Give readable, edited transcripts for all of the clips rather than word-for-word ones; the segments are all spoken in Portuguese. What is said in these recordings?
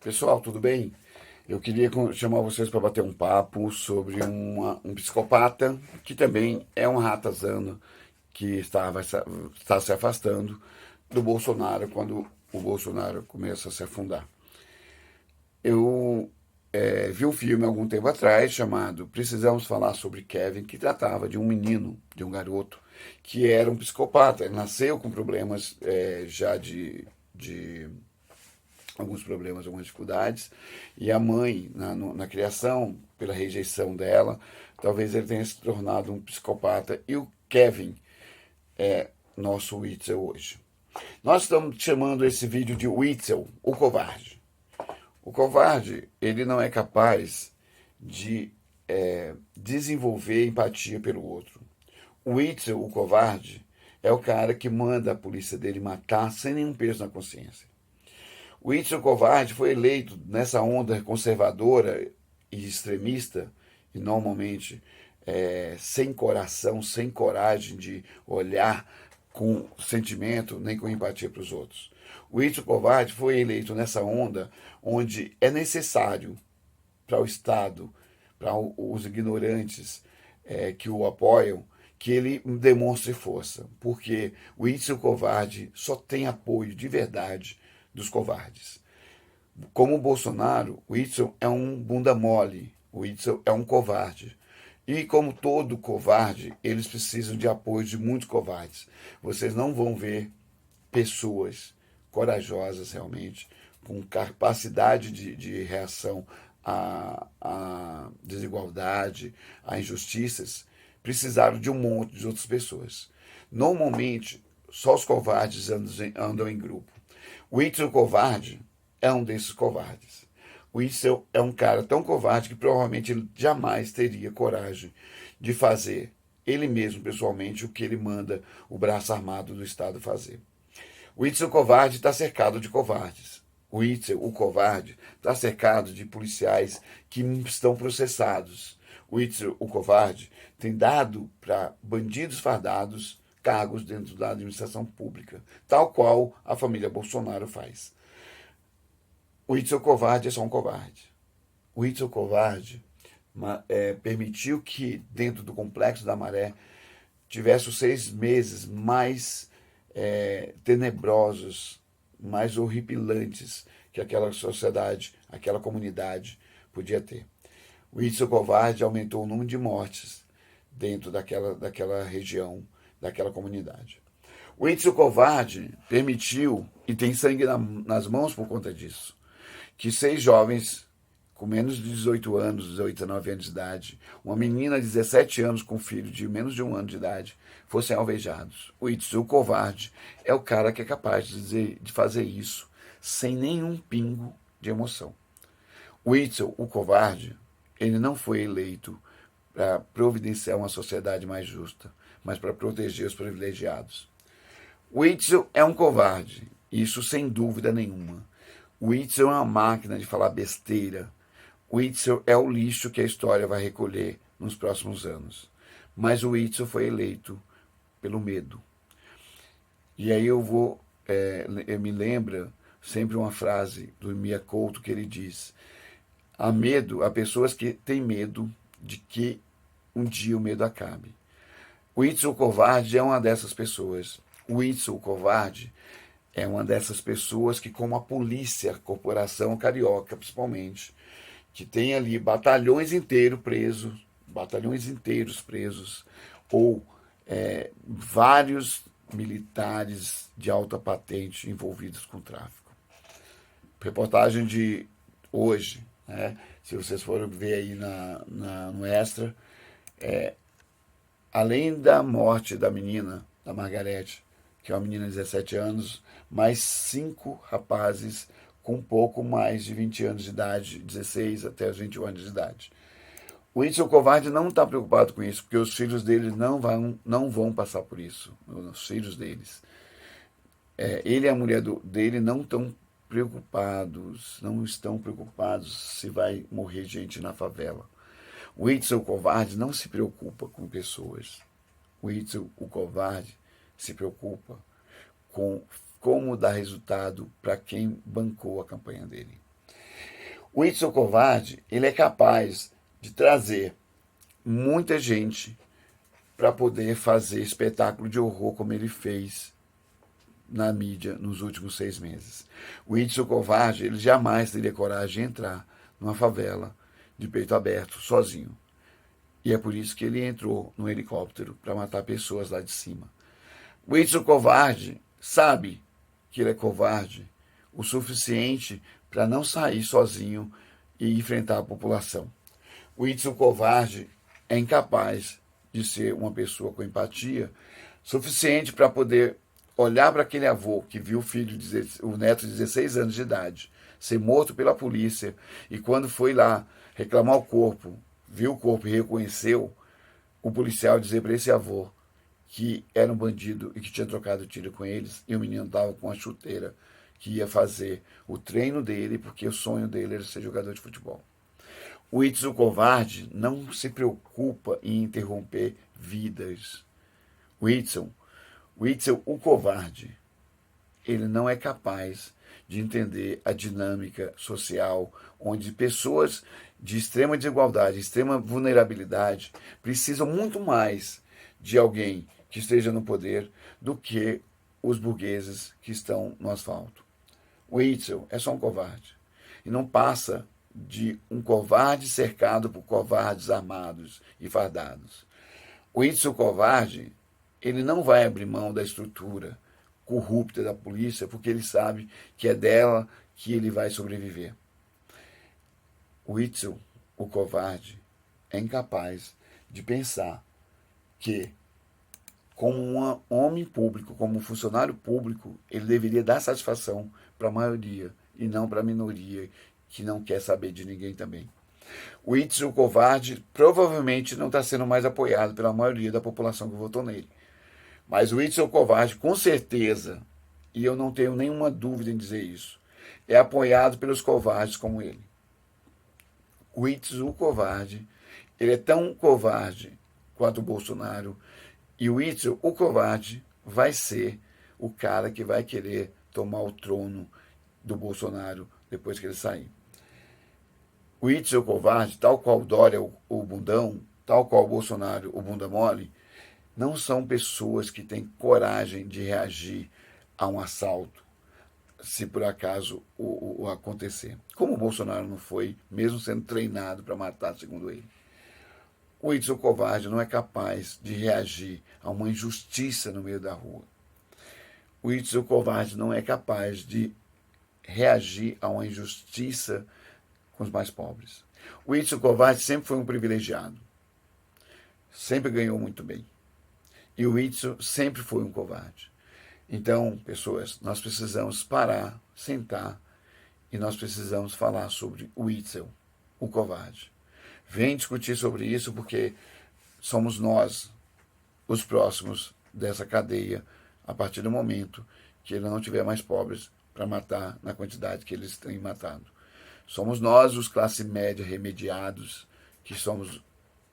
Pessoal, tudo bem? Eu queria chamar vocês para bater um papo sobre um psicopata que também é um ratazana que está se afastando do Bolsonaro quando o Bolsonaro começa a se afundar. Eu vi um filme há algum tempo atrás chamado Precisamos Falar sobre Kevin, que tratava de um menino, de um garoto, que era um psicopata. Ele nasceu com problemas já de alguns problemas, algumas dificuldades, e a mãe, na criação, pela rejeição dela, talvez ele tenha se tornado um psicopata, e o Kevin é nosso Witzel hoje. Nós estamos chamando esse vídeo de Witzel, o covarde. O covarde, ele não é capaz de desenvolver empatia pelo outro. O Witzel, o covarde, é o cara que manda a polícia dele matar sem nenhum peso na consciência. O Whitson Covarde foi eleito nessa onda conservadora e extremista, e normalmente sem coração, sem coragem de olhar com sentimento nem com empatia para os outros. O Whitson Covarde foi eleito nessa onda onde é necessário para o Estado, para os ignorantes que o apoiam, que ele demonstre força, porque o Whitson Covarde só tem apoio de verdade dos covardes. Como o Bolsonaro, o Witzel é um bunda mole, o Witzel é um covarde. E como todo covarde, eles precisam de apoio de muitos covardes. Vocês não vão ver pessoas corajosas realmente, com capacidade de reação à desigualdade, a injustiças, precisaram de um monte de outras pessoas. Normalmente, só os covardes andam em grupo. O Witzel covarde é um desses covardes. O Witzel é um cara tão covarde que provavelmente ele jamais teria coragem de fazer ele mesmo, pessoalmente, o que ele manda o braço armado do Estado fazer. O Witzel covarde está cercado de covardes. O Witzel, o covarde, está cercado de policiais que estão processados. O Witzel, o covarde, tem dado para bandidos fardados cargos dentro da administração pública, tal qual a família Bolsonaro faz. O Witzel covarde é só um covarde. O Witzel covarde permitiu que, dentro do Complexo da Maré, tivesse os 6 meses mais tenebrosos, mais horripilantes que aquela sociedade, aquela comunidade podia ter. O Witzel covarde aumentou o número de mortes dentro daquela região, daquela comunidade. O Witzel covarde permitiu, e tem sangue nas mãos por conta disso, que 6 jovens com menos de 18 anos, 18 a 9 anos de idade, uma menina de 17 anos com filho de menos de 1 ano de idade, fossem alvejados. O Witzel, o covarde, é o cara que é capaz de fazer isso sem nenhum pingo de emoção. O Witzel, o covarde, ele não foi eleito para providenciar uma sociedade mais justa, mas para proteger os privilegiados. O Witzel é um covarde, isso sem dúvida nenhuma. O Witzel é uma máquina de falar besteira. O Witzel é o lixo que a história vai recolher nos próximos anos. Mas o Witzel foi eleito pelo medo. E aí eu me lembra sempre uma frase do Mia Couto que ele diz: há pessoas que têm medo de que um dia o medo acabe. O Witzel covarde é uma dessas pessoas. O Witzel covarde é uma dessas pessoas que, como a polícia, a corporação carioca principalmente, que tem ali batalhões inteiros presos, ou vários militares de alta patente envolvidos com tráfico. Reportagem de hoje, né? Se vocês forem ver aí no Extra, além da morte da menina, da Margarete, que é uma menina de 17 anos, mais 5 rapazes com um pouco mais de 20 anos de idade, 16 até os 21 anos de idade. O Witzel covarde não está preocupado com isso, porque os filhos deles não vão passar por isso, os filhos deles. Ele e a mulher dele não estão preocupados se vai morrer gente na favela. O Witzel covarde não se preocupa com pessoas. O Witzel, o covarde, se preocupa com como dar resultado para quem bancou a campanha dele. O Whindersson Covarde, ele é capaz de trazer muita gente para poder fazer espetáculo de horror como ele fez na mídia nos últimos 6 meses. O Whindersson Covarde, ele jamais teria coragem de entrar numa favela de peito aberto, sozinho. E é por isso que ele entrou no helicóptero para matar pessoas lá de cima. O Whindersson Covarde sabe que ele é covarde o suficiente para não sair sozinho e enfrentar a população. O Whindersson Covarde é incapaz de ser uma pessoa com empatia suficiente para poder olhar para aquele avô que viu o neto de 16 anos de idade ser morto pela polícia e quando foi lá reclamar o corpo, viu o corpo e reconheceu, o policial dizer para esse avô que era um bandido e que tinha trocado tiro com eles e o menino estava com a chuteira que ia fazer o treino dele porque o sonho dele era ser jogador de futebol. O Whindersson Covarde não se preocupa em interromper vidas. O Whindersson, o covarde, ele não é capaz de entender a dinâmica social onde pessoas de extrema desigualdade, extrema vulnerabilidade, precisam muito mais de alguém que esteja no poder do que os burgueses que estão no asfalto. O Whindersson é só um covarde. E não passa de um covarde cercado por covardes armados e fardados. O Whindersson Covarde, ele não vai abrir mão da estrutura corrupta da polícia, porque ele sabe que é dela que ele vai sobreviver. O Whindersson, o covarde, é incapaz de pensar que, como um homem público, como um funcionário público, ele deveria dar satisfação para a maioria e não para a minoria que não quer saber de ninguém também. O Whindersson, o covarde, provavelmente não está sendo mais apoiado pela maioria da população que votou nele. Mas o Whindersson, o covarde, com certeza, e eu não tenho nenhuma dúvida em dizer isso, é apoiado pelos covardes como ele. O Whindersson, o covarde, ele é tão covarde quanto o Bolsonaro, e o Whindersson, o covarde, vai ser o cara que vai querer tomar o trono do Bolsonaro depois que ele sair. O Whindersson, o covarde, tal qual o Dória, o bundão, tal qual o Bolsonaro, o bunda mole, não são pessoas que têm coragem de reagir a um assalto, se por acaso o acontecer. Como o Bolsonaro não foi, mesmo sendo treinado para matar, segundo ele. O Whindersson covarde não é capaz de reagir a uma injustiça no meio da rua. O Whindersson covarde não é capaz de reagir a uma injustiça com os mais pobres. O Whindersson covarde sempre foi um privilegiado. Sempre ganhou muito bem. E o Whindersson sempre foi um covarde. Então, pessoas, nós precisamos parar, sentar e nós precisamos falar sobre o Whindersson, o covarde. Vem discutir sobre isso porque somos nós os próximos dessa cadeia a partir do momento que ele não tiver mais pobres para matar na quantidade que eles têm matado. Somos nós, os classe média remediados, que somos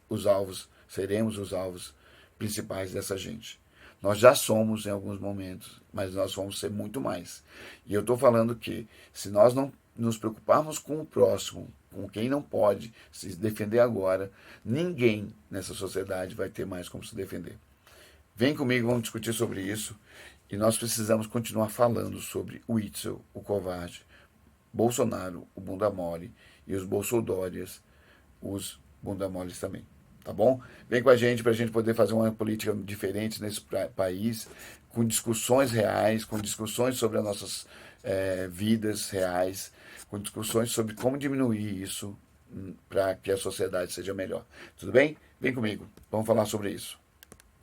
os alvos, seremos os alvos principais dessa gente. Nós já somos em alguns momentos, mas nós vamos ser muito mais. E eu estou falando que se nós não nos preocuparmos com o próximo, com quem não pode se defender agora, ninguém nessa sociedade vai ter mais como se defender. Vem comigo, vamos discutir sobre isso. E nós precisamos continuar falando sobre o Whindersson, o covarde, Bolsonaro, o bunda mole, e os bolsodórias, os bunda moles também. Tá bom? Vem com a gente para a gente poder fazer uma política diferente nesse país, com discussões reais, com discussões sobre as nossas vidas reais, com discussões sobre como diminuir isso para que a sociedade seja melhor. Tudo bem? Vem comigo, vamos falar sobre isso.